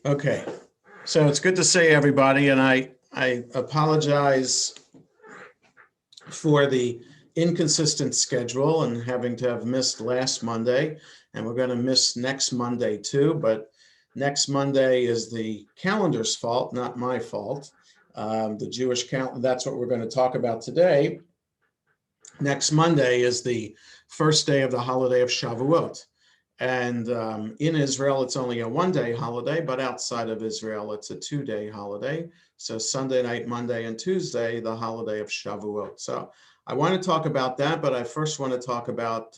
Okay, so it's good to see everybody, and I apologize for the inconsistent schedule and having to have missed last Monday, and we're going to miss next Monday too, but next Monday is the calendar's fault, not my fault. The Jewish calendar, that's what we're going to talk about today. Next Monday is the first day of the Holiday of Shavuot. And in Israel, it's only a one-day holiday, but outside of Israel, it's a two-day holiday. So Sunday night, Monday, and Tuesday, the Holiday of Shavuot. So I want to talk about that, but I first want to talk about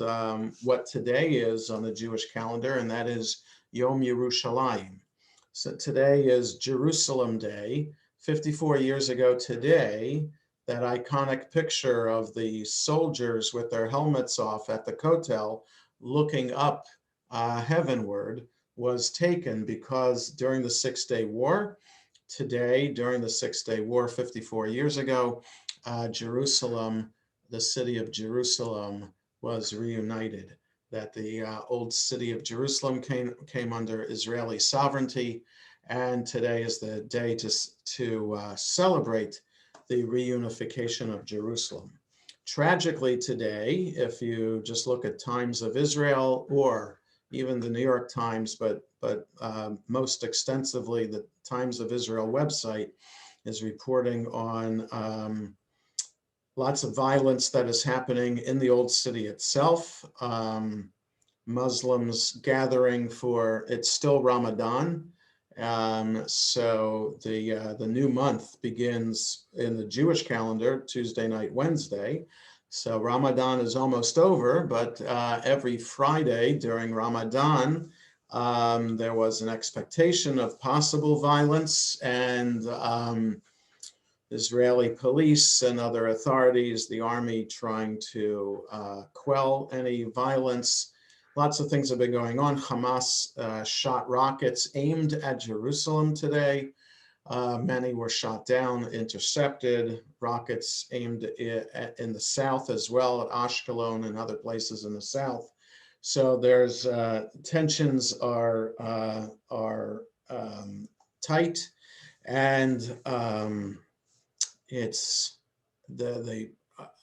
what today is on the Jewish calendar, and that is Yom Yerushalayim. So today is Jerusalem Day. 54 years ago today, that iconic picture of the soldiers with their helmets off at the Kotel looking up heavenward was taken because during the Six-Day War, today, during the Six-Day War 54 years ago, Jerusalem, the city of Jerusalem was reunited, that the old city of Jerusalem came under Israeli sovereignty, and today is the day to celebrate the reunification of Jerusalem. Tragically today, if you just look at Times of Israel or even the New York Times, but most extensively the Times of Israel website is reporting on lots of violence that is happening in the old city itself. Muslims gathering for, it's still Ramadan. So the new month begins in the Jewish calendar, Tuesday night, Wednesday. So Ramadan is almost over, but every Friday during Ramadan, there was an expectation of possible violence, and Israeli police and other authorities, the army, trying to quell any violence. Lots of things have been going on. Hamas shot rockets aimed at Jerusalem today. Many were shot down, intercepted. Rockets aimed in the south as well, at Ashkelon and other places in the south. So there's tensions are tight, and it's the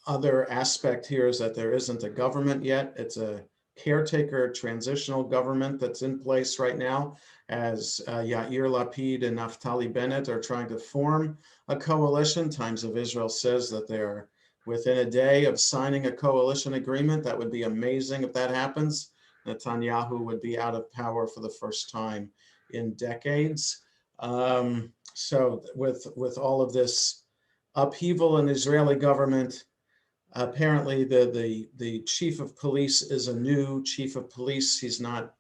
other aspect here is that there isn't a government yet. It's a caretaker transitional government that's in place right now, as Yair Lapid and Naftali Bennett are trying to form a coalition. Times of Israel says that they're within a day of signing a coalition agreement. That would be amazing if that happens. Netanyahu would be out of power for the first time in decades. So with all of this upheaval in Israeli government, apparently the chief of police is a new chief of police. He's not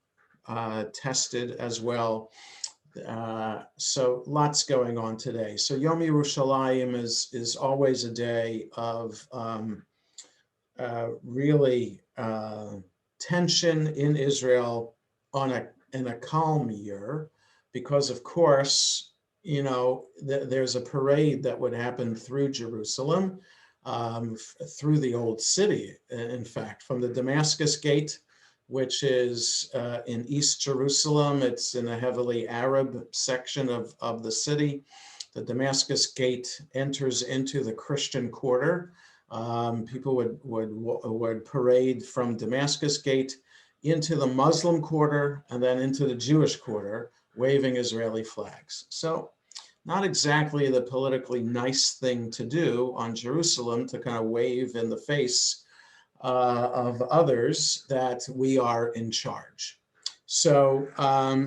tested as well. So lots going on today. So Yom Yerushalayim is always a day of really tension in Israel in a calm year, because of course, you know, there's a parade that would happen through Jerusalem, through the old city, in fact, from the Damascus Gate, which is in East Jerusalem. It's in a heavily Arab section of the city. The Damascus Gate enters into the Christian quarter. People would parade from Damascus Gate into the Muslim quarter and then into the Jewish quarter, waving Israeli flags. So not exactly the politically nice thing to do on Jerusalem, to kind of wave in the face of others that we are in charge. So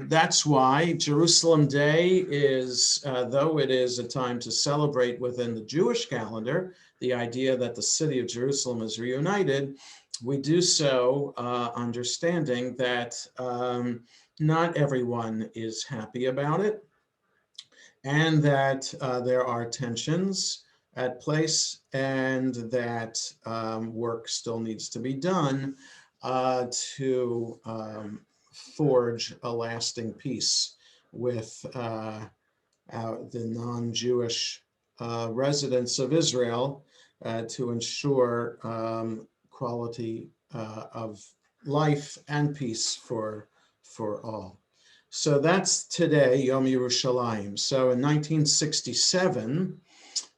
that's why Jerusalem Day is, though it is a time to celebrate within the Jewish calendar, the idea that the city of Jerusalem is reunited, we do so understanding that not everyone is happy about it, and that there are tensions at place, and that work still needs to be done to forge a lasting peace with the non-Jewish residents of Israel, to ensure quality of life and peace for all. So that's today, Yom Yerushalayim. So in 1967,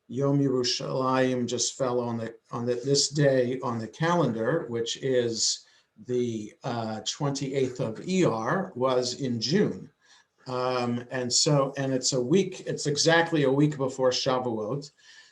Yom Yerushalayim just fell on this day on the calendar, which is the 28th of ER, was in June. And it's exactly a week before Shavuot.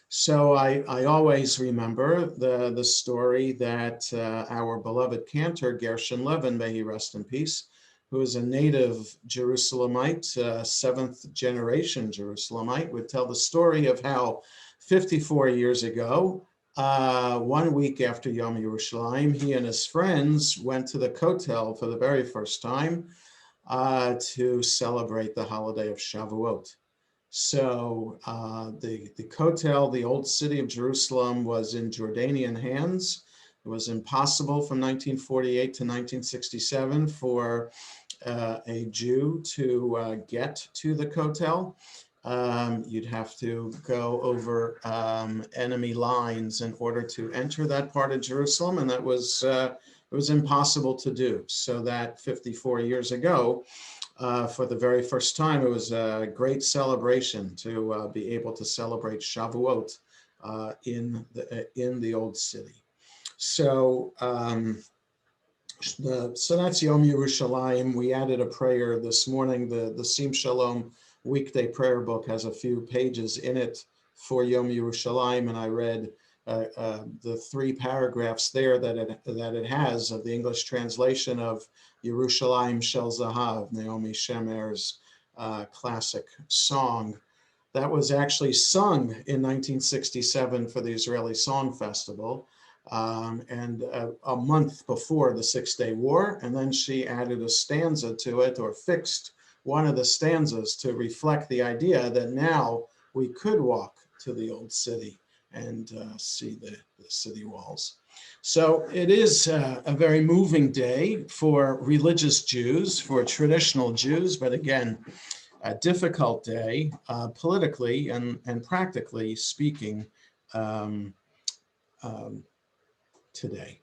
So I always remember the story that our beloved cantor, Gershon Levin, may he rest in peace, who is a native Jerusalemite, seventh generation Jerusalemite, would tell the story of how 54 years ago, 1 week after Yom Yerushalayim, he and his friends went to the Kotel for the very first time to celebrate the holiday of Shavuot. So the Kotel, the old city of Jerusalem, was in Jordanian hands. It was impossible from 1948 to 1967 for a Jew to get to the Kotel. You'd have to go over enemy lines in order to enter that part of Jerusalem, and that was it was impossible to do. So that 54 years ago, for the very first time, it was a great celebration to be able to celebrate Shavuot in the old city. So so that's Yom Yerushalayim. We added a prayer this morning. The Sim Shalom weekday prayer book has a few pages in it for Yom Yerushalayim, and I read the 3 paragraphs there that it has of the English translation of Yerushalayim Shel Zahav, Naomi Shemer's classic song. That was actually sung in 1967 for the Israeli Song Festival, and a month before the Six-Day War. And then she added a stanza to it, or fixed one of the stanzas to reflect the idea that now we could walk to the old city and see the city walls. So it is a very moving day for religious Jews, for traditional Jews, but again, a difficult day politically and practically speaking today.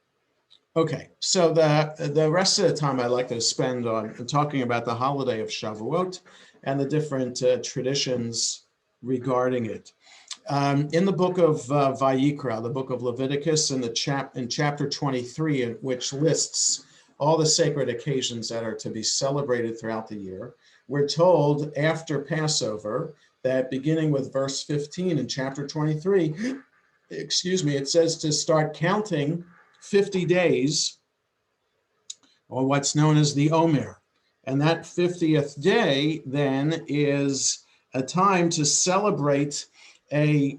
Okay, so the rest of the time I'd like to spend on talking about the holiday of Shavuot and the different traditions regarding it. In the book of Vayikra, the book of Leviticus, in chapter 23, which lists all the sacred occasions that are to be celebrated throughout the year, we're told after Passover that beginning with verse 15 in chapter 23, it says to start counting 50 days, or what's known as the Omer. And that 50th day then is a time to celebrate a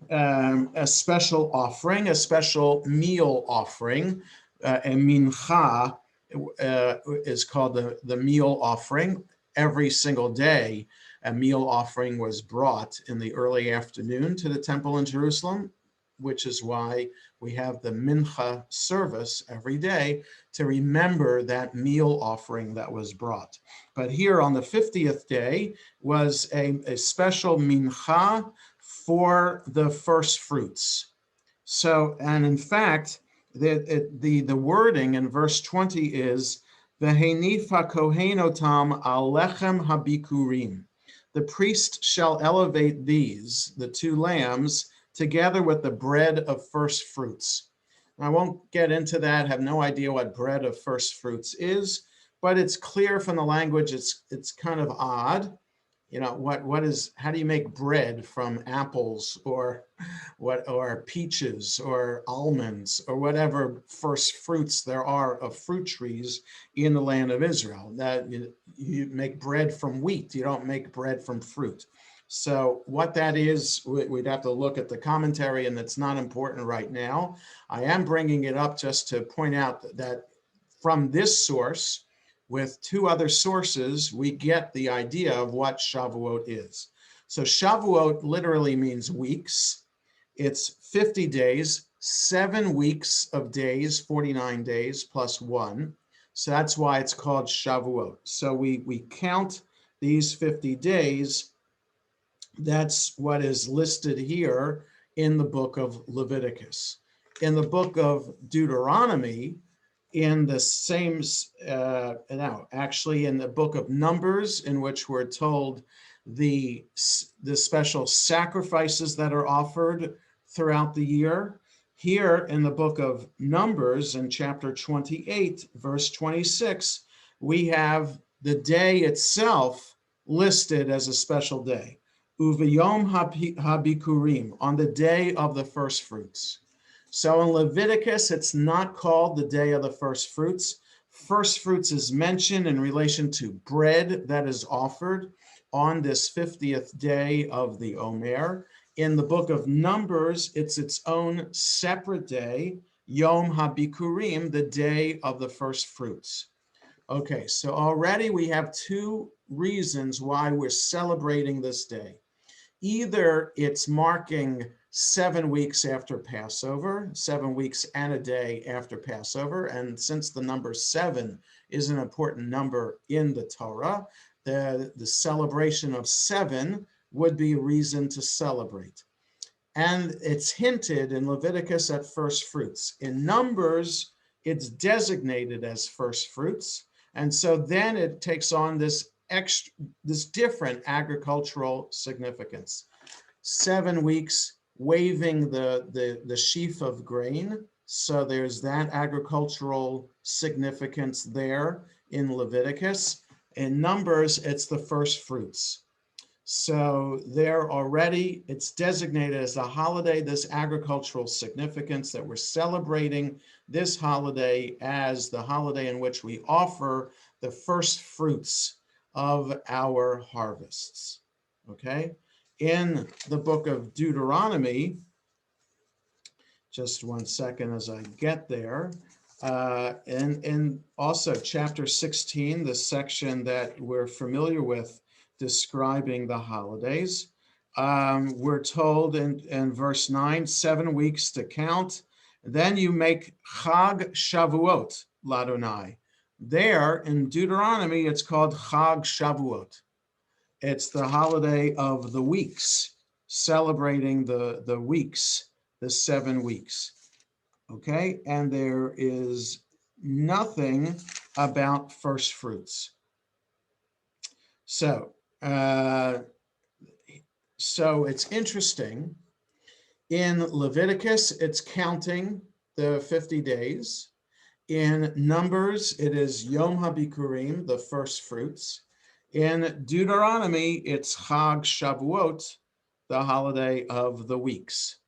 special offering, a special meal offering. A mincha is called the meal offering. Every single day, a meal offering was brought in the early afternoon to the temple in Jerusalem, which is why we have the mincha service every day to remember that meal offering that was brought. But here on the 50th day was a special mincha for the first fruits. So, and in fact, the wording in verse 20 is, V'henif hakohen otam al lechem habikurim. The priest shall elevate these, the 2 lambs, together with the bread of first fruits. I won't get into that, have no idea what bread of first fruits is, but it's clear from the language, it's kind of odd. You know, how do you make bread from apples or peaches or almonds or whatever first fruits there are of fruit trees in the land of Israel? That you make bread from wheat, you don't make bread from fruit. So what that is, we'd have to look at the commentary, and that's not important right now. I am bringing it up just to point out that from this source, with 2 other sources, we get the idea of what Shavuot is. So Shavuot literally means weeks. It's 50 days, 7 weeks of days, 49 days plus 1. So that's why it's called Shavuot. So we count these 50 days. That's what is listed here in the book of Leviticus. In the book of Deuteronomy, in the same, actually in the book of Numbers, in which we're told the special sacrifices that are offered throughout the year. Here in the book of Numbers, in chapter 28, verse 26, we have the day itself listed as a special day. Uvayom habikurim, on the day of the first fruits. So in Leviticus, it's not called the day of the first fruits. First fruits is mentioned in relation to bread that is offered on this 50th day of the Omer. In the book of Numbers, it's its own separate day, Yom HaBikurim, the day of the first fruits. Okay, so already we have two reasons why we're celebrating this day. Either it's marking 7 weeks after Passover, 7 weeks and a day after Passover. And since the number 7 is an important number in the Torah, the celebration of 7 would be a reason to celebrate. And it's hinted in Leviticus at first fruits. In Numbers, it's designated as first fruits. And so then it takes on this different agricultural significance. 7 weeks waving the sheaf of grain. So there's that agricultural significance there in Leviticus. In Numbers, it's the first fruits. So there already, it's designated as a holiday, this agricultural significance that we're celebrating this holiday as the holiday in which we offer the first fruits of our harvests, okay? In the book of Deuteronomy, just 1 second as I get there, and also chapter 16, the section that we're familiar with describing the holidays, we're told in verse 9, 7 weeks to count. Then you make Chag Shavuot, Ladonai. There in Deuteronomy, it's called Chag Shavuot. It's the holiday of the weeks, celebrating the weeks, the 7 weeks. Okay, and there is nothing about first fruits. So it's interesting. In Leviticus, it's counting the 50 days. In Numbers, it is Yom HaBikurim, the first fruits. In Deuteronomy, it's Chag Shavuot, the holiday of the weeks.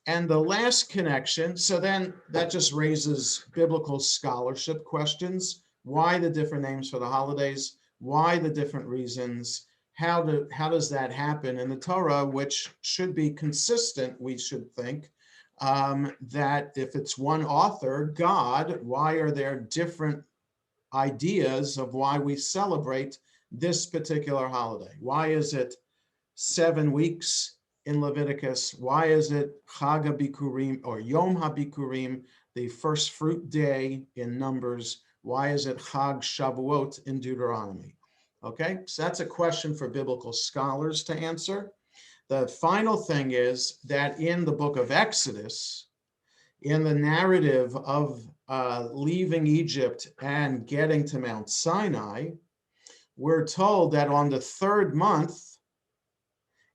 And the last connection, so then that just raises biblical scholarship questions. Why the different names for the holidays? Why the different reasons? How does that happen in the Torah, which should be consistent, we should think, that if it's one author, God, why are there different ideas of why we celebrate this particular holiday? Why is it 7 weeks in Leviticus? Why is it Chag HaBikurim or Yom HaBikurim, the first fruit day in Numbers? Why is it Chag Shavuot in Deuteronomy? Okay, so that's a question for biblical scholars to answer. The final thing is that in the book of Exodus, in the narrative of leaving Egypt and getting to Mount Sinai, we're told that on the 3rd month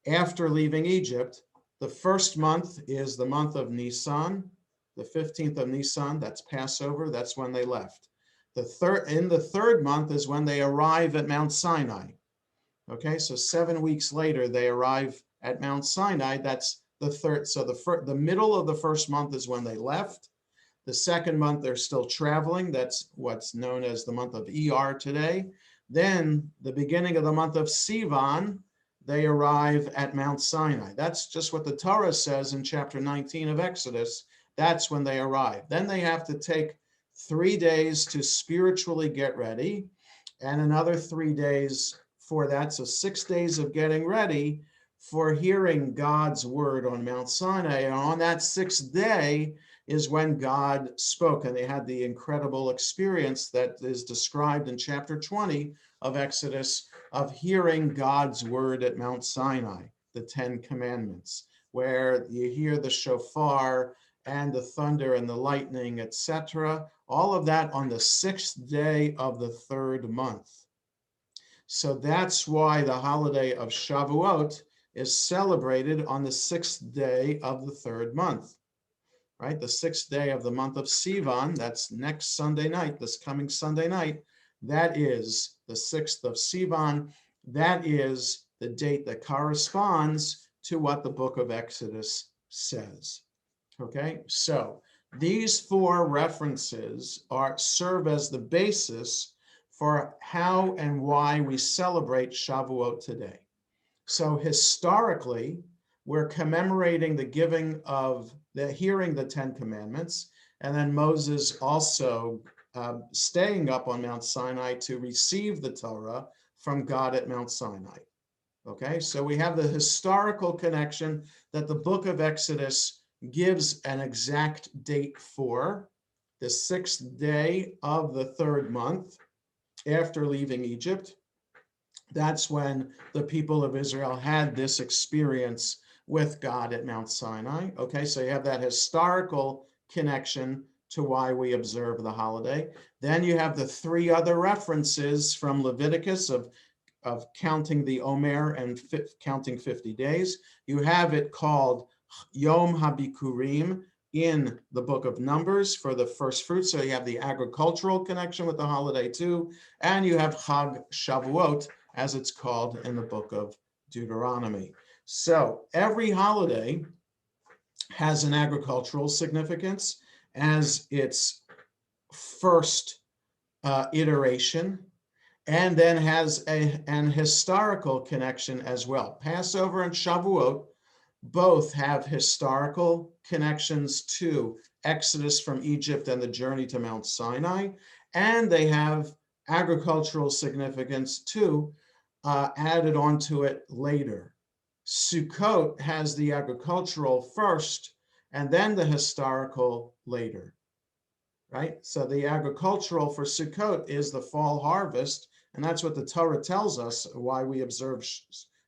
after leaving Egypt, the first month is the month of Nisan, the 15th of Nisan, that's Passover, that's when they left. In the 3rd month is when they arrive at Mount Sinai. Okay, so 7 weeks later, they arrive at Mount Sinai. That's the 3rd. So the middle of the 1st month is when they left. The 2nd month, they're still traveling. That's what's known as the month of ER today. Then the beginning of the month of Sivan, they arrive at Mount Sinai. That's just what the Torah says in chapter 19 of Exodus. That's when they arrive. Then they have to take 3 days to spiritually get ready and another 3 days for that. So 6 days of getting ready for hearing God's word on Mount Sinai. And on that 6th day is when God spoke, and they had the incredible experience that is described in chapter 20 of Exodus of hearing God's word at Mount Sinai, the 10 commandments, where you hear the shofar and the thunder and the lightning, etc. All of that on the 6th day of the 3rd month. So that's why the holiday of Shavuot is celebrated on the 6th day of the 3rd month, right? The 6th day of the month of Sivan, that's next Sunday night, this coming Sunday night, that is the 6th of Sivan. That is the date that corresponds to what the book of Exodus says. Okay, so these 4 references serve as the basis for how and why we celebrate Shavuot today. So historically, we're commemorating the hearing the 10 commandments, and then Moses also staying up on Mount Sinai to receive the Torah from God at Mount Sinai. Okay, so we have the historical connection that the book of Exodus gives an exact date for, the 6th day of the 3rd month after leaving Egypt. That's when the people of Israel had this experience with God at Mount Sinai. Okay, so you have that historical connection to why we observe the holiday. Then you have the 3 other references from Leviticus of counting the Omer and counting 50 days. You have it called Yom HaBikurim in the book of Numbers for the first fruits. So you have the agricultural connection with the holiday too. And you have Chag Shavuot, as it's called in the book of Deuteronomy. So every holiday has an agricultural significance as its first iteration, and then has an historical connection as well. Passover and Shavuot both have historical connections to Exodus from Egypt and the journey to Mount Sinai, and they have agricultural significance too, added onto it later. Sukkot has the agricultural first, and then the historical later, right? So the agricultural for Sukkot is the fall harvest, and that's what the Torah tells us why we observe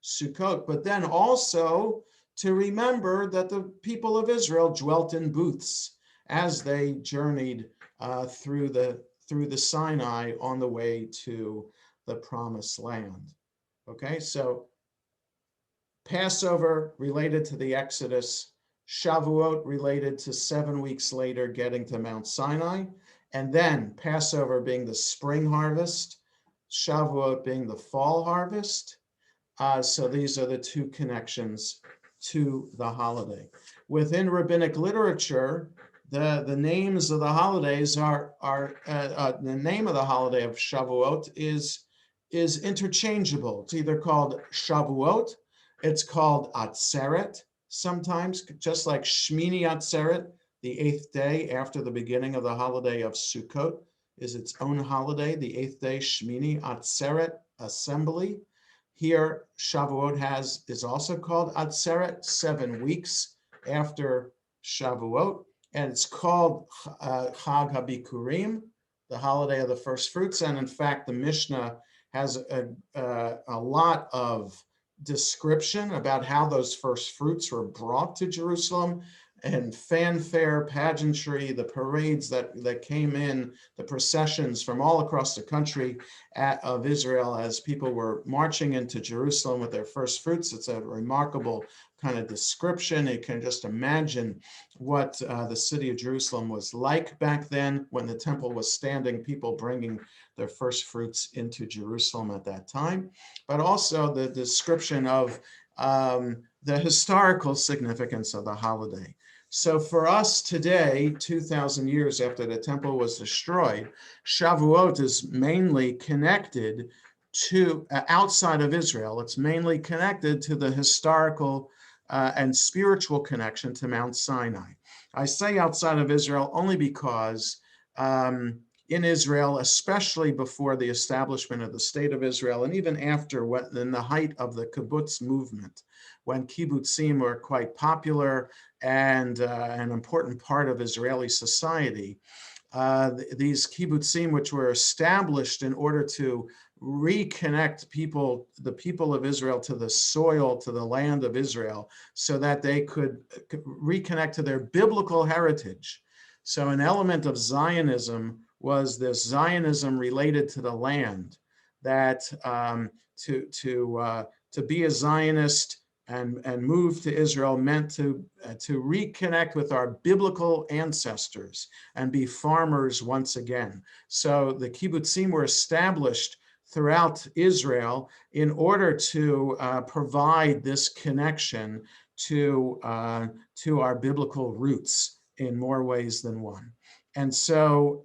Sukkot. But then also to remember that the people of Israel dwelt in booths as they journeyed through the Sinai on the way to the Promised Land. Okay, so Passover related to the Exodus, Shavuot related to 7 weeks later getting to Mount Sinai, and then Passover being the spring harvest, Shavuot being the fall harvest. So these are the 2 connections to the holiday. Within rabbinic literature, the names of the holidays the name of the holiday of Shavuot is interchangeable. It's either called Shavuot, it's called Atzeret sometimes, just like Shmini Atzeret, the 8th day after the beginning of the holiday of Sukkot, is its own holiday, the 8th day, Shmini Atzeret, assembly. Here, Shavuot is also called Atzeret, 7 weeks after Shavuot, and it's called Chag HaBikurim, the holiday of the first fruits. And in fact, the Mishnah has a lot of description about how those first fruits were brought to Jerusalem, and fanfare, pageantry, the parades that came in, the processions from all across the country of Israel as people were marching into Jerusalem with their first fruits. It's a remarkable kind of description. You can just imagine what the city of Jerusalem was like back then when the temple was standing, people bringing their first fruits into Jerusalem at that time, but also the description of the historical significance of the holiday. So for us today, 2,000 years after the temple was destroyed, Shavuot is mainly connected to, outside of Israel, it's mainly connected to the historical and spiritual connection to Mount Sinai. I say outside of Israel only because in Israel, especially before the establishment of the state of Israel, and even after, in the height of the kibbutz movement, when kibbutzim were quite popular and an important part of Israeli society, these kibbutzim, which were established in order to reconnect the people of Israel to the soil, to the land of Israel, so that they could reconnect to their biblical heritage. So an element of Zionism was this Zionism related to the land, that to be a Zionist and move to Israel meant to reconnect with our biblical ancestors and be farmers once again. So the kibbutzim were established throughout Israel in order to provide this connection to our biblical roots in more ways than one. And so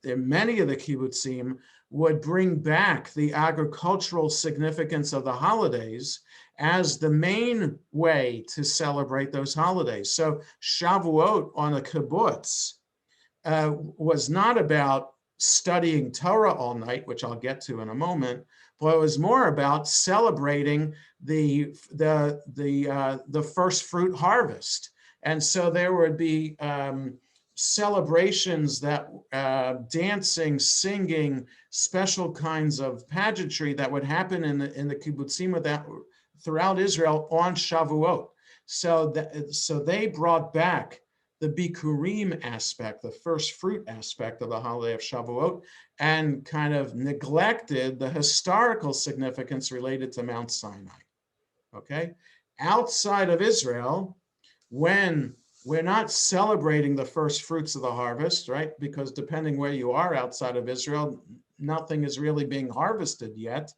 many of the kibbutzim would bring back the agricultural significance of the holidays as the main way to celebrate those holidays. So Shavuot on a kibbutz was not about studying Torah all night, which I'll get to in a moment, but it was more about celebrating the first fruit harvest. And so there would be celebrations that dancing, singing, special kinds of pageantry that would happen in the kibbutzim throughout Israel on Shavuot. So they brought back the bikurim aspect, the first fruit aspect of the holiday of Shavuot, and kind of neglected the historical significance related to Mount Sinai. Okay? Outside of Israel, when we're not celebrating the first fruits of the harvest, right? Because depending where you are outside of Israel, nothing is really being harvested yet.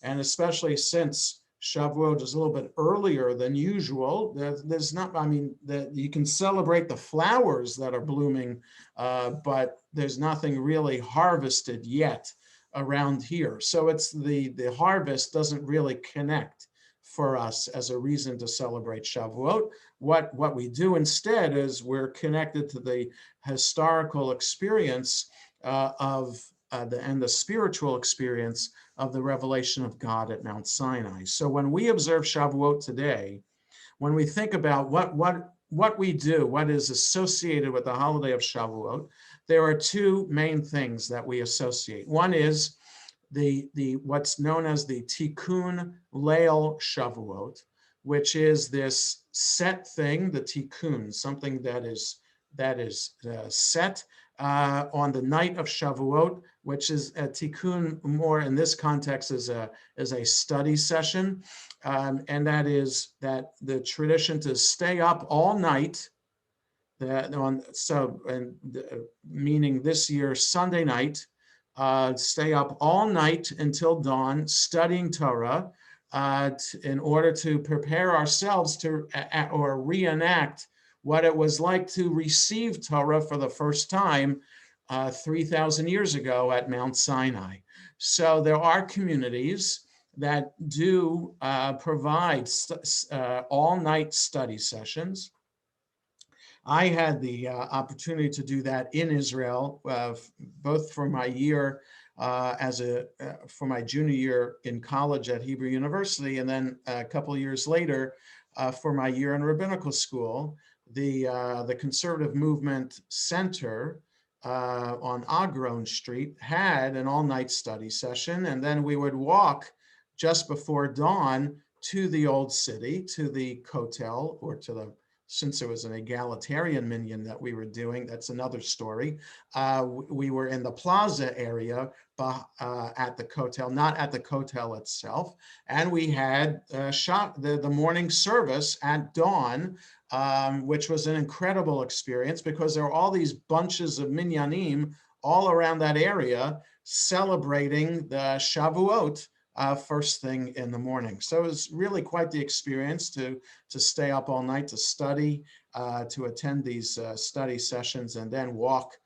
And especially since Shavuot is a little bit earlier than usual, there's not, I mean, you can celebrate the flowers that are blooming, but there's nothing really harvested yet around here. So it's the harvest doesn't really connect for us as a reason to celebrate Shavuot. What we do instead is we're connected to the historical experience and the spiritual experience of the revelation of God at Mount Sinai. So when we observe Shavuot today, when we think about what we do, what is associated with the holiday of Shavuot, there are two main things that we associate. One is the what's known as the Tikkun Leil Shavuot, which is this set thing, the Tikkun, something that is set on the night of Shavuot, which is a Tikkun more in this context is a study session, and that is that the tradition to stay up all night. Meaning this year Sunday night. Stay up all night until dawn studying Torah in order to prepare ourselves to or reenact what it was like to receive Torah for the first time 3,000 years ago at Mount Sinai. So there are communities that do provide all-night study sessions. I had the opportunity to do that in Israel, both for my year for my junior year in college at Hebrew University, and then a couple of years later for my year in rabbinical school. The Conservative Movement Center on Agron Street had an all-night study session, and then we would walk just before dawn to the old city, to the Kotel, or to the, since it was an egalitarian minyan that we were doing, that's another story. We were in the plaza area at the Kotel, not at the Kotel itself. And we had the morning service at dawn, which was an incredible experience because there were all these bunches of minyanim all around that area celebrating the Shavuot first thing in the morning. So it was really quite the experience to stay up all night to study, to attend these study sessions, and then walk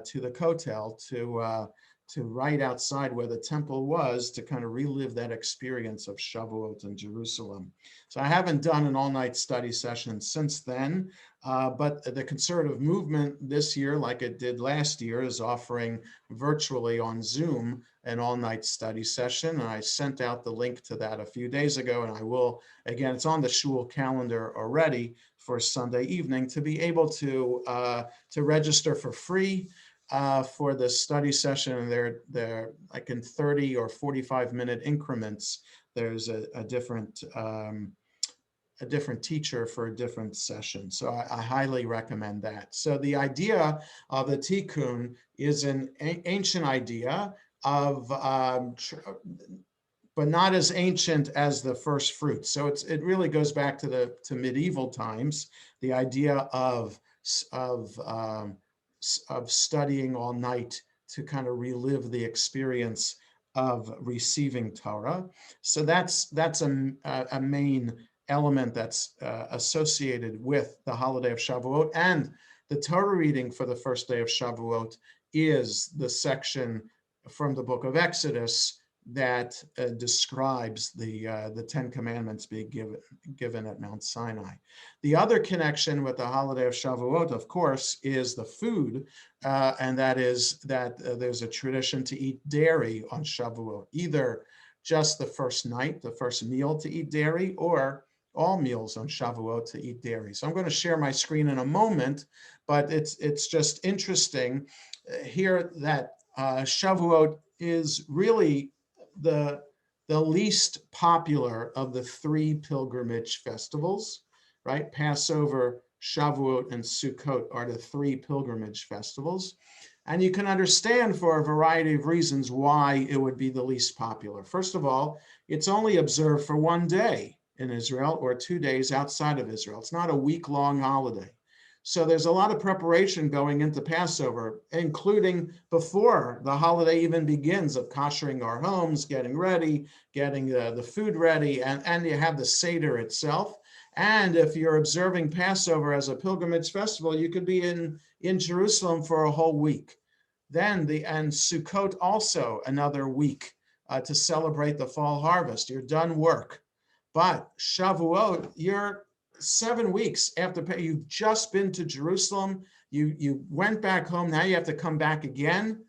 to the Kotel to right outside where the temple was to kind of relive that experience of Shavuot in Jerusalem. So I haven't done an all-night study session since then, but the conservative movement this year, like it did last year, is offering virtually on Zoom an all-night study session. And I sent out the link to that a few days ago, and I will, again, it's on the shul calendar already for Sunday evening to be able to register for free for the study session. And they're like in 30 or 45 minute increments. There's a different different teacher for a different session. So I highly recommend that. So the idea of the tikkun is an ancient idea of, but not as ancient as the first fruits. So it really goes back to medieval times. The idea of studying all night to kind of relive the experience of receiving Torah. So that's a main element that's associated with the holiday of Shavuot. And the Torah reading for the first day of Shavuot is the section from the book of Exodus that describes the Ten Commandments being given at Mount Sinai. The other connection with the holiday of Shavuot, of course, is the food, and that is that there's a tradition to eat dairy on Shavuot, either just the first night, the first meal to eat dairy, or all meals on Shavuot to eat dairy. So I'm going to share my screen in a moment, but it's just interesting here that Shavuot is really the least popular of the three pilgrimage festivals, right? Passover, Shavuot, and Sukkot are the three pilgrimage festivals. And you can understand for a variety of reasons why it would be the least popular. First of all, it's only observed for one day in Israel or 2 days outside of Israel. It's not a week-long holiday. So there's a lot of preparation going into Passover, including before the holiday even begins, of koshering our homes, getting ready, getting the food ready, and you have the Seder itself. And if you're observing Passover as a pilgrimage festival, you could be in Jerusalem for a whole week. And Sukkot also another week to celebrate the fall harvest. You're done work. But Shavuot, you're 7 weeks after you've just been to Jerusalem, you went back home, now you have to come back again.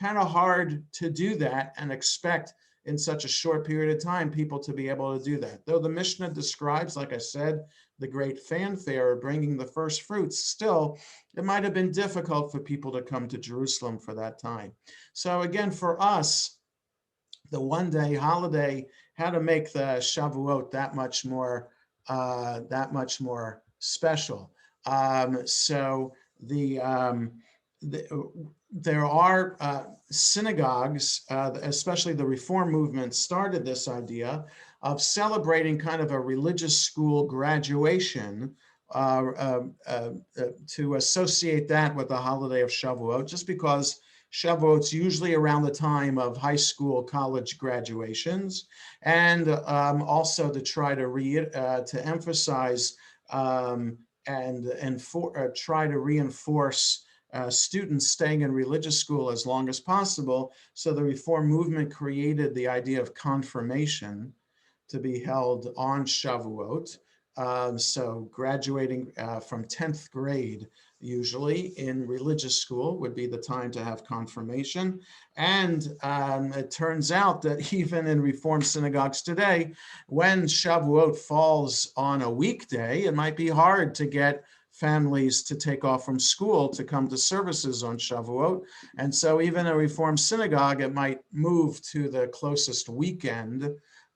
Kind of hard to do that and expect in such a short period of time people to be able to do that. Though the Mishnah describes, like I said, the great fanfare of bringing the first fruits, still, it might have been difficult for people to come to Jerusalem for that time. So again, for us, the one-day holiday had to make the Shavuot that much more special. There are synagogues, especially the Reform movement, started this idea of celebrating kind of a religious school graduation to associate that with the holiday of Shavuot, just because Shavuot's usually around the time of high school, college graduations, and also to try to emphasize try to reinforce students staying in religious school as long as possible. So the Reform movement created the idea of confirmation to be held on Shavuot. So graduating from 10th grade, usually in religious school, would be the time to have confirmation. And it turns out that even in Reform synagogues today, when Shavuot falls on a weekday, it might be hard to get families to take off from school to come to services on Shavuot. And so even a Reform synagogue, it might move to the closest weekend,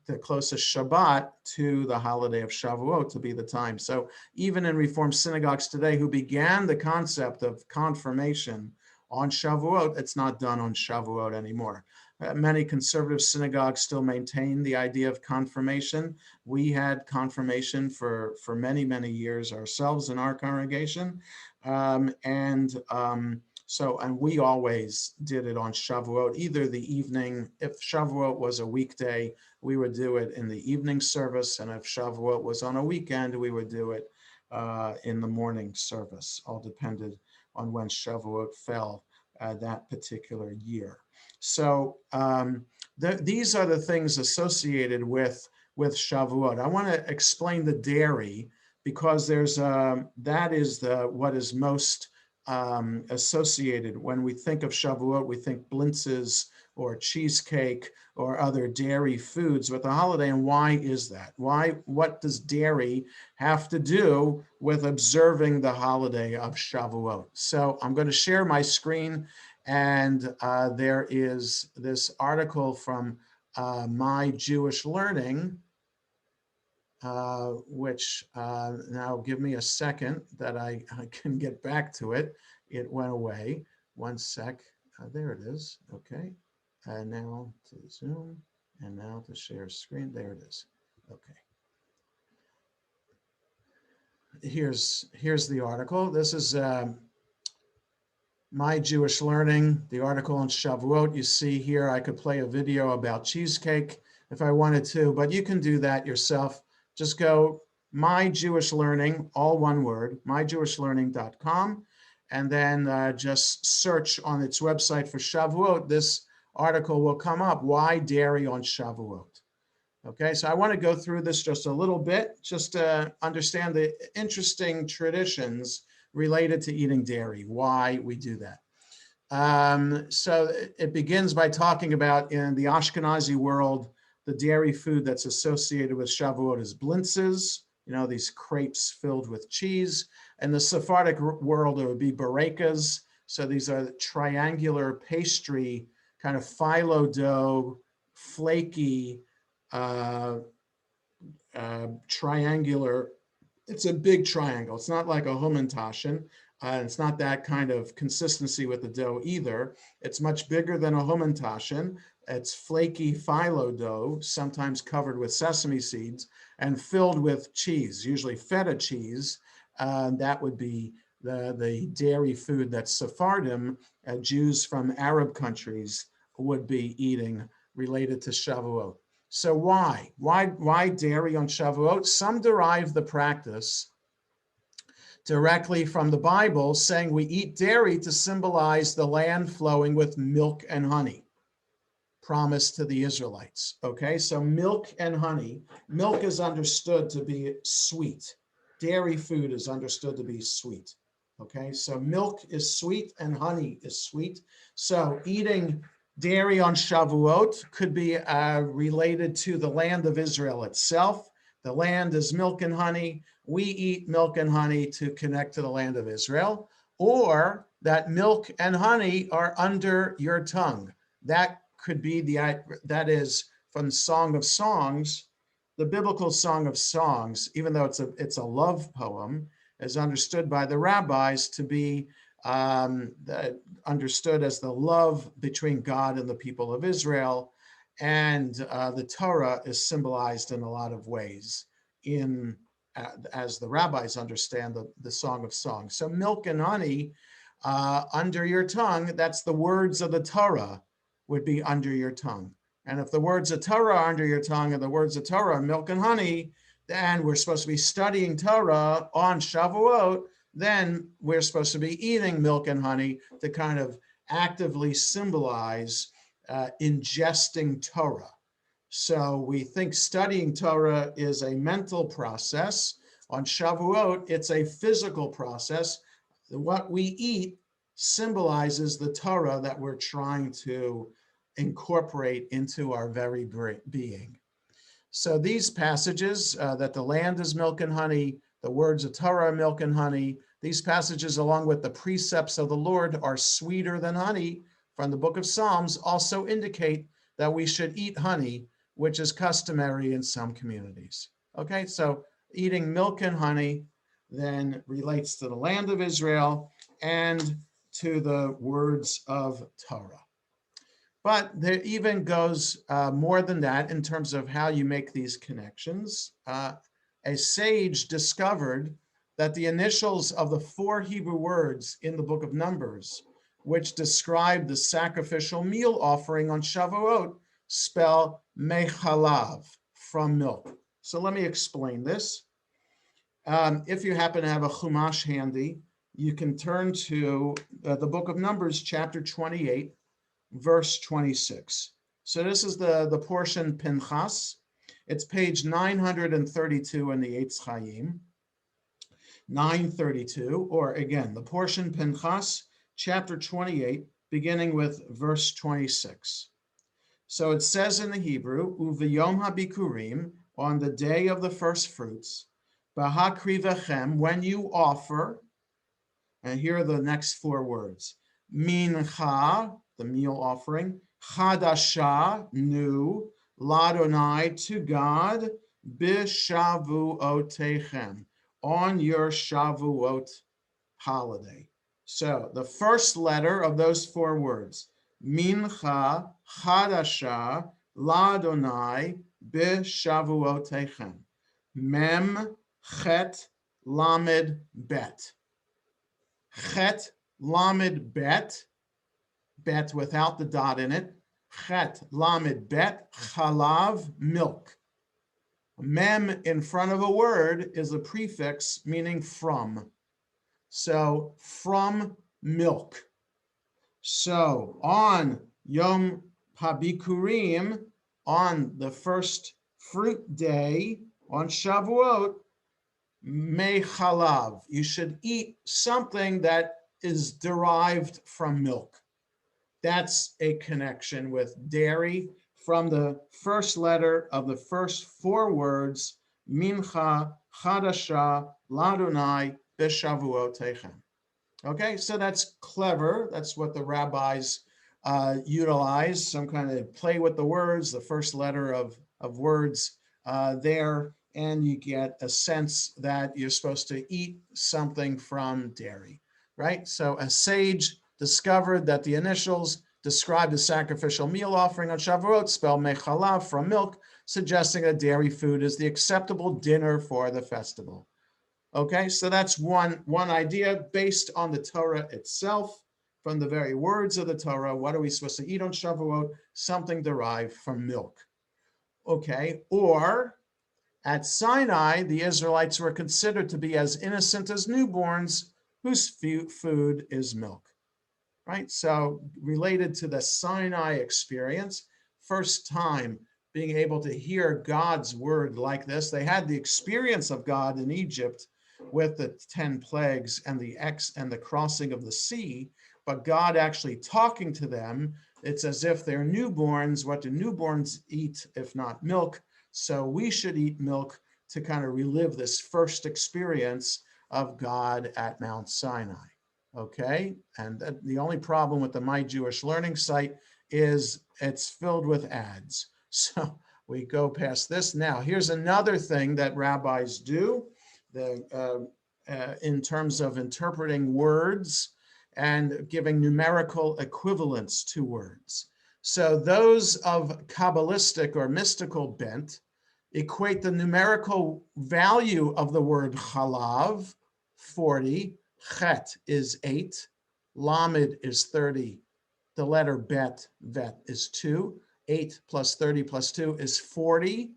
the closest Shabbat to the holiday of Shavuot to be the time. So even in Reform synagogues today, who began the concept of confirmation on Shavuot, it's not done on Shavuot anymore. Many conservative synagogues still maintain the idea of confirmation. We had confirmation for many, many years ourselves in our congregation. And we always did it on Shavuot, either the evening. If Shavuot was a weekday, we would do it in the evening service. And if Shavuot was on a weekend, we would do it in the morning service. All depended on when Shavuot fell that particular year. So these are the things associated with Shavuot. I want to explain the dairy because that is what is most associated. When we think of Shavuot, we think blintzes or cheesecake or other dairy foods with the holiday. And why is that? What does dairy have to do with observing the holiday of Shavuot? So I'm going to share my screen, and there is this article from My Jewish Learning. which now give me a second that I can get back to it. It went away. One sec. There it is. Okay. And now to Zoom and now to share screen. There it is. Okay. Here's the article. This is My Jewish Learning, the article on Shavuot. You see here, I could play a video about cheesecake if I wanted to, but you can do that yourself. Just go My Jewish Learning, all one word, myjewishlearning.com, and then just search on its website for Shavuot. This article will come up, Why Dairy on Shavuot? Okay, so I want to go through this just a little bit, just to understand the interesting traditions related to eating dairy, why we do that. So it begins by talking about, in the Ashkenazi world, the dairy food that's associated with Shavuot is blintzes, these crepes filled with cheese. In the Sephardic world, it would be barekas. So these are triangular pastry, kind of phyllo dough, flaky, triangular. It's a big triangle. It's not like a humintashen. It's not that kind of consistency with the dough either. It's much bigger than a humintashen. It's flaky phyllo dough, sometimes covered with sesame seeds and filled with cheese, usually feta cheese. That would be the dairy food that Sephardim, Jews from Arab countries, would be eating related to Shavuot. So why dairy on Shavuot? Some derive the practice directly from the Bible, saying we eat dairy to symbolize the land flowing with milk and honey, promised to the Israelites. Okay, so milk and honey. Milk is understood to be sweet. Dairy food is understood to be sweet. Okay, so milk is sweet and honey is sweet. So eating dairy on Shavuot could be related to the land of Israel itself. The land is milk and honey. We eat milk and honey to connect to the land of Israel, or that milk and honey are under your tongue. That could be that is from Song of Songs. The biblical Song of Songs, even though it's a love poem, is understood by the rabbis to be understood as the love between God and the people of Israel. And the Torah is symbolized in a lot of ways as the rabbis understand the Song of Songs. So milk and honey under your tongue, that's the words of the Torah would be under your tongue. And if the words of Torah are under your tongue and the words of Torah are milk and honey, then we're supposed to be studying Torah on Shavuot, then we're supposed to be eating milk and honey to kind of actively symbolize ingesting Torah. So we think studying Torah is a mental process. On Shavuot, it's a physical process. What we eat symbolizes the Torah that we're trying to incorporate into our very being. So these passages, that the land is milk and honey, the words of Torah are milk and honey, these passages, along with the precepts of the Lord, are sweeter than honey from the book of Psalms, also indicate that we should eat honey, which is customary in some communities. Okay, so eating milk and honey then relates to the land of Israel and to the words of Torah. But there even goes more than that in terms of how you make these connections. A sage discovered that the initials of the 4 Hebrew words in the book of Numbers, which describe the sacrificial meal offering on Shavuot, spell mechalav, from milk. So let me explain this. If you happen to have a Chumash handy, you can turn to the book of Numbers, chapter 28, verse 26. So this is the portion Pinchas. It's page 932 in the Eitz Chaim. 932, or again, the portion Pinchas, chapter 28, beginning with verse 26. So it says in the Hebrew, Uv'yom habikurim, on the day of the first fruits, Bahakrivechem, when you offer, and here are the next 4 words, Mincha, the meal offering, Chadasha, new, Ladonai, to God, b'shavuotechem, on your Shavuot holiday. So the first letter of those four words, mincha chadasha ladonai b'shavuotechem, mem chet lamed bet. Chet lamed bet, bet without the dot in it. Chet lamed bet, chalav, milk. Mem in front of a word is a prefix meaning from. So from milk. So on Yom Habikurim, on the first fruit day, on Shavuot, me chalav, you should eat something that is derived from milk. That's a connection with dairy from the first letter of the first four words, mincha chadasha ladonai b'shavuotechem. Okay, so that's clever. That's what the rabbis utilize, some kind of play with the words, the first letter of words there, and you get a sense that you're supposed to eat something from dairy, right? So a sage discovered that the initials described a sacrificial meal offering on Shavuot spell mechalav, from milk, suggesting that dairy food is the acceptable dinner for the festival. Okay, so that's one idea based on the Torah itself, from the very words of the Torah. What are we supposed to eat on Shavuot? Something derived from milk. Okay, or at Sinai, the Israelites were considered to be as innocent as newborns whose food is milk. Right, so related to the Sinai experience, first time being able to hear God's word like this. They had the experience of God in Egypt with the 10 plagues and the crossing of the sea, but God actually talking to them, it's as if they're newborns. What do newborns eat if not milk? So we should eat milk to kind of relive this first experience of God at Mount Sinai. Okay, and the only problem with the My Jewish Learning site is it's filled with ads. So we go past this. Now, here's another thing that rabbis do in terms of interpreting words and giving numerical equivalents to words. So those of Kabbalistic or mystical bent equate the numerical value of the word chalav, 40, chet is 8, lamed is 30, the letter bet, vet is 2, 8 plus 30 plus 2 is 40,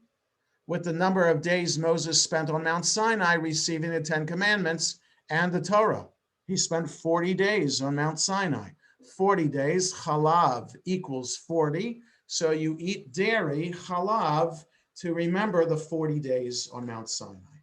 with the number of days Moses spent on Mount Sinai receiving the 10 Commandments and the Torah. He spent 40 days on Mount Sinai. 40 days, chalav equals 40, so you eat dairy, chalav, to remember the 40 days on Mount Sinai.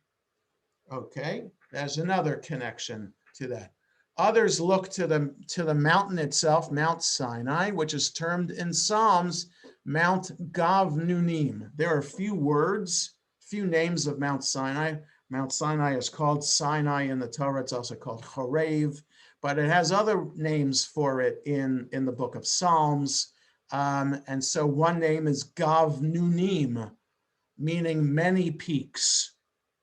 Okay, there's another connection to that. Others look to the mountain itself, Mount Sinai, which is termed in Psalms Mount Gavnunim. There are few words, few names of Mount Sinai. Mount Sinai is called Sinai in the Torah. It's also called Horev, but it has other names for it in the book of Psalms. And so one name is Gavnunim, meaning many peaks.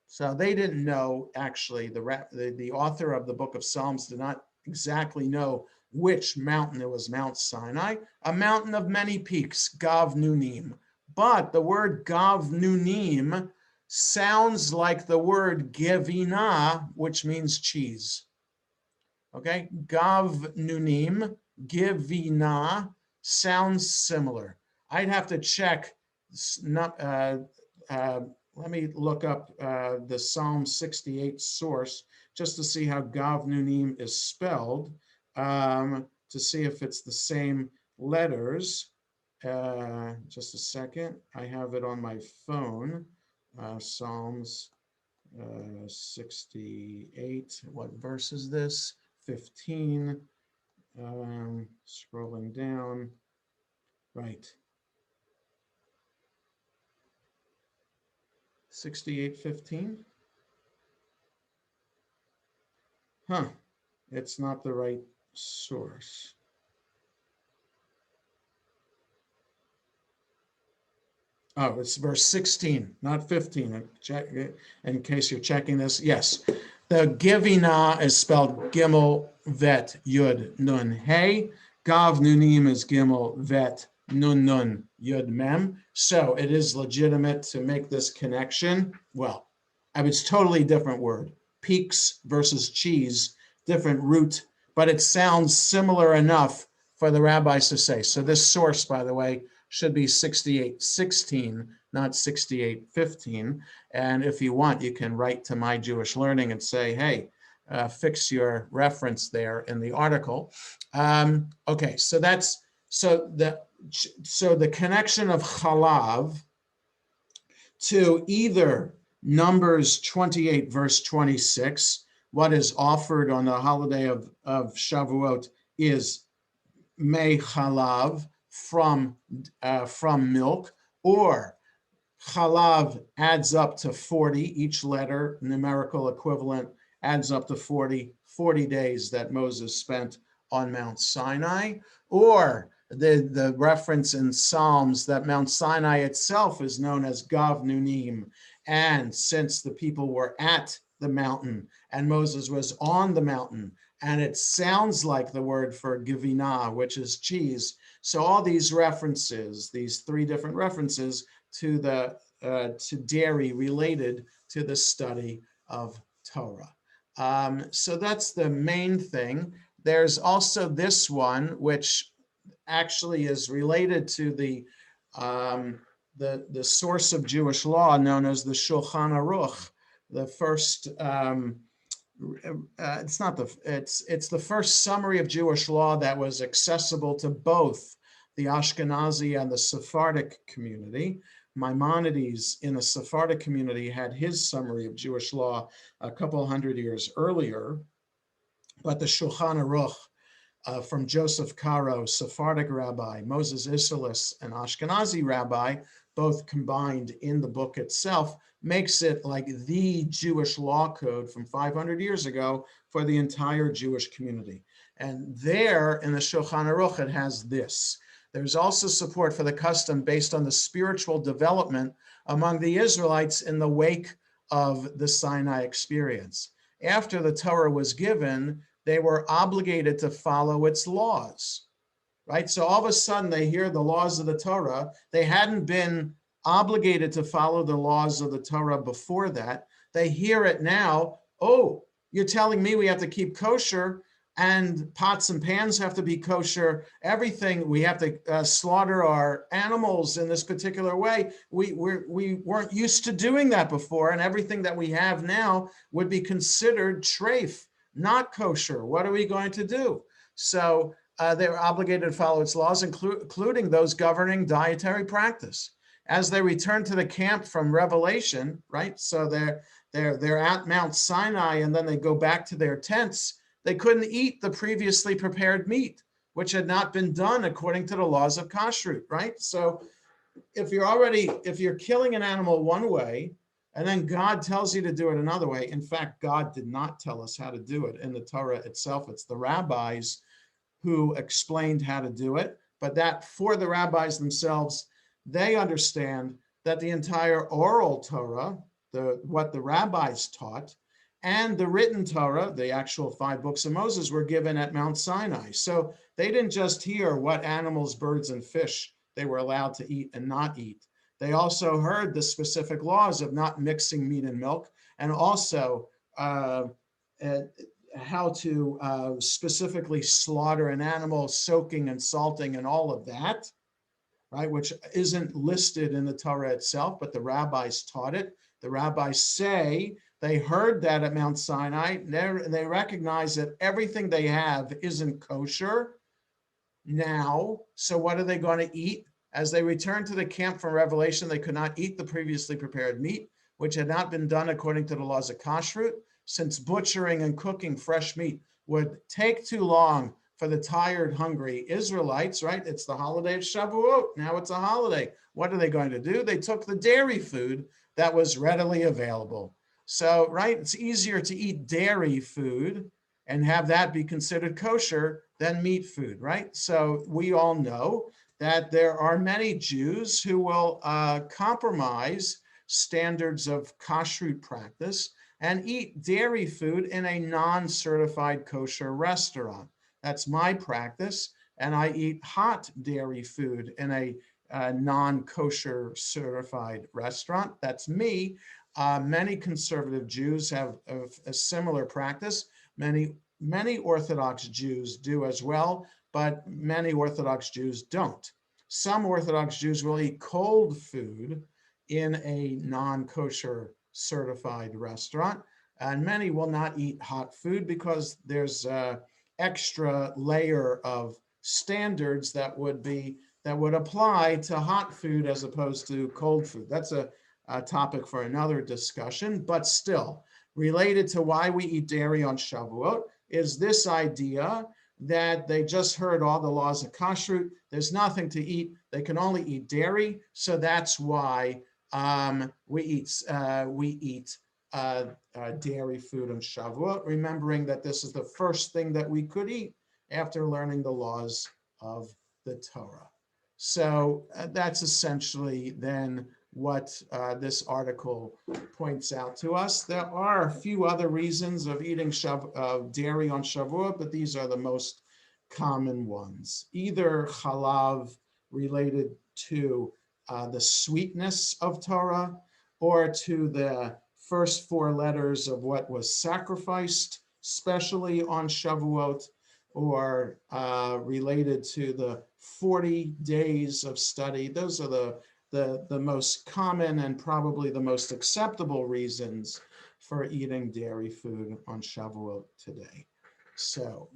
So they didn't know, actually, the author of the book of Psalms did not exactly know which mountain it was, Mount Sinai, a mountain of many peaks, Gavnunim. But the word Gavnunim sounds like the word Gevina, which means cheese. Okay, Gavnunim, Gevina, sounds similar. I'd have to check, let me look up the Psalm 68 source just to see how Gavnunim is spelled, to see if it's the same letters. Just a second. I have it on my phone. Psalms 68. What verse is this? 15. Scrolling down. Right. 68:15. Huh, it's not the right source. Oh, it's verse 16, not 15. In case you're checking this, yes. The Givina is spelled Gimel Vet Yud Nun Hey. Gav Nunim is Gimel Vet Nun Nun Yud Mem. So it is legitimate to make this connection. Well, I mean, it's totally different word. Peaks versus cheese, different root, but it sounds similar enough for the rabbis to say. So this source, by the way, should be 68:16, not 68:15. And if you want, you can write to My Jewish Learning and say, hey, fix your reference there in the article. Okay, so the connection of chalav to either Numbers 28, verse 26, what is offered on the holiday of Shavuot is mei chalav, from milk, or chalav adds up to 40, each letter, numerical equivalent, adds up to 40 days that Moses spent on Mount Sinai, or the reference in Psalms that Mount Sinai itself is known as Gav Nunim, and since the people were at the mountain and Moses was on the mountain, and it sounds like the word for givina, which is cheese. So all these references, these three different references to dairy related to the study of Torah. So that's the main thing. There's also this one, which actually is related to the source of Jewish law known as the Shulchan Aruch, the first. It's the first summary of Jewish law that was accessible to both the Ashkenazi and the Sephardic community. Maimonides in the Sephardic community had his summary of Jewish law a couple hundred years earlier, but the Shulchan Aruch from Joseph Caro, Sephardic rabbi, Moses Isserles, an Ashkenazi rabbi, both combined in the book itself, makes it like the Jewish law code from 500 years ago for the entire Jewish community. And there in the Shulchan Aruch, it has this. There's also support for the custom based on the spiritual development among the Israelites in the wake of the Sinai experience. After the Torah was given, they were obligated to follow its laws, right? So all of a sudden they hear the laws of the Torah. They hadn't been obligated to follow the laws of the Torah before that. They hear it now. Oh, you're telling me we have to keep kosher, and pots and pans have to be kosher. Everything, we have to slaughter our animals in this particular way. We weren't used to doing that before, and everything that we have now would be considered treif, not kosher. What are we going to do? So they were obligated to follow its laws, including those governing dietary practice. As they return to the camp from Revelation, right? So they're at Mount Sinai, and then they go back to their tents. They couldn't eat the previously prepared meat, which had not been done according to the laws of kashrut, right? So if you're killing an animal one way, and then God tells you to do it another way. In fact, God did not tell us how to do it in the Torah itself. It's the rabbis who explained how to do it. But that for the rabbis themselves, they understand that the entire oral Torah, what the rabbis taught, and the written Torah, the actual 5 books of Moses, were given at Mount Sinai. So they didn't just hear what animals, birds, and fish they were allowed to eat and not eat. They also heard the specific laws of not mixing meat and milk, and also how to specifically slaughter an animal, soaking and salting and all of that, right? Which isn't listed in the Torah itself, but the rabbis taught it. The rabbis say they heard that at Mount Sinai. They recognize that everything they have isn't kosher now. So what are they going to eat? As they returned to the camp from Revelation, they could not eat the previously prepared meat, which had not been done according to the laws of kashrut, since butchering and cooking fresh meat would take too long for the tired, hungry Israelites, right? It's the holiday of Shavuot. Now it's a holiday. What are they going to do? They took the dairy food that was readily available. So, right, it's easier to eat dairy food and have that be considered kosher than meat food, right? So we all know that there are many Jews who will compromise standards of kashrut practice and eat dairy food in a non-certified kosher restaurant. That's my practice, and I eat hot dairy food in a non-kosher certified restaurant. That's me. Many conservative Jews have a similar practice. Many Orthodox Jews do as well, but many Orthodox Jews don't. Some Orthodox Jews will eat cold food in a non-kosher certified restaurant, and many will not eat hot food because there's an extra layer of standards that would apply to hot food as opposed to cold food. That's a topic for another discussion, but still related to why we eat dairy on Shavuot is this idea that they just heard all the laws of kashrut. There's nothing to eat. They can only eat dairy. So that's why we eat dairy food on Shavuot, remembering that this is the first thing that we could eat after learning the laws of the Torah. So that's essentially then what this article points out to us. There are a few other reasons of eating dairy on Shavuot, but these are the most common ones. Either chalav related to the sweetness of Torah, or to the first four letters of what was sacrificed, especially on Shavuot, or related to the 40 days of study. Those are the most common and probably the most acceptable reasons for eating dairy food on Shavuot today. So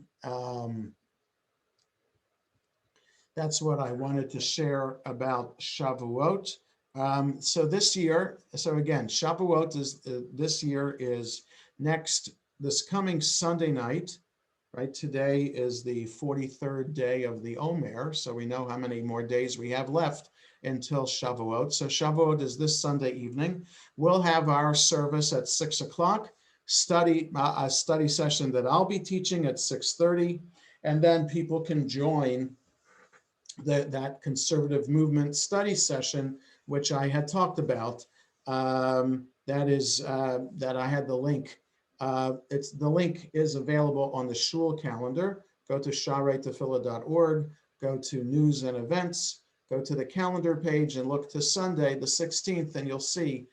that's what I wanted to share about Shavuot. So again, Shavuot is this year is this coming Sunday night, right? Today is the 43rd day of the Omer, so we know how many more days we have left until Shavuot. So Shavuot is this Sunday evening. We'll have our service at 6 o'clock, a study session that I'll be teaching at 6:30, and then people can join that conservative movement study session, which I had talked about. That I had the link. The link is available on the shul calendar. Go to sharetefillah.org, go to news and events, go to the calendar page and look to Sunday, the 16th, and you'll see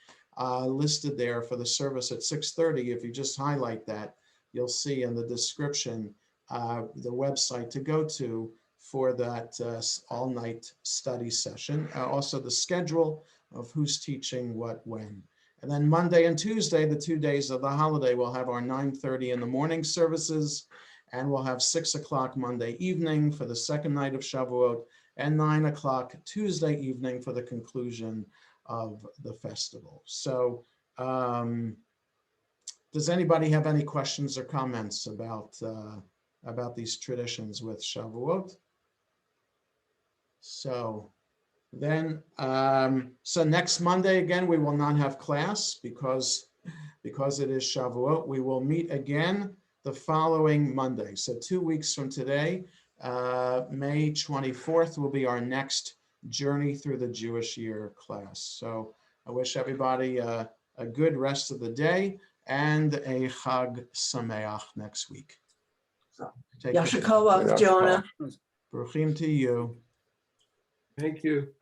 listed there for the service at 6:30. If you just highlight that, you'll see in the description the website to go to for that all-night study session. Also the schedule of who's teaching what when. And then Monday and Tuesday, the 2 days of the holiday, we'll have our 9:30 in the morning services, and we'll have 6 o'clock Monday evening for the second night of Shavuot, and 9 o'clock Tuesday evening for the conclusion of the festival. So does anybody have any questions or comments about these traditions with Shavuot? So then, so next Monday, again, we will not have class because it is Shavuot. We will meet again the following Monday. So 2 weeks from today, May 24th will be our next Journey Through the Jewish Year class. So I wish everybody a good rest of the day and a Chag Sameach next week. Yasher Koach, Jonah. Bruchim to you. Thank you.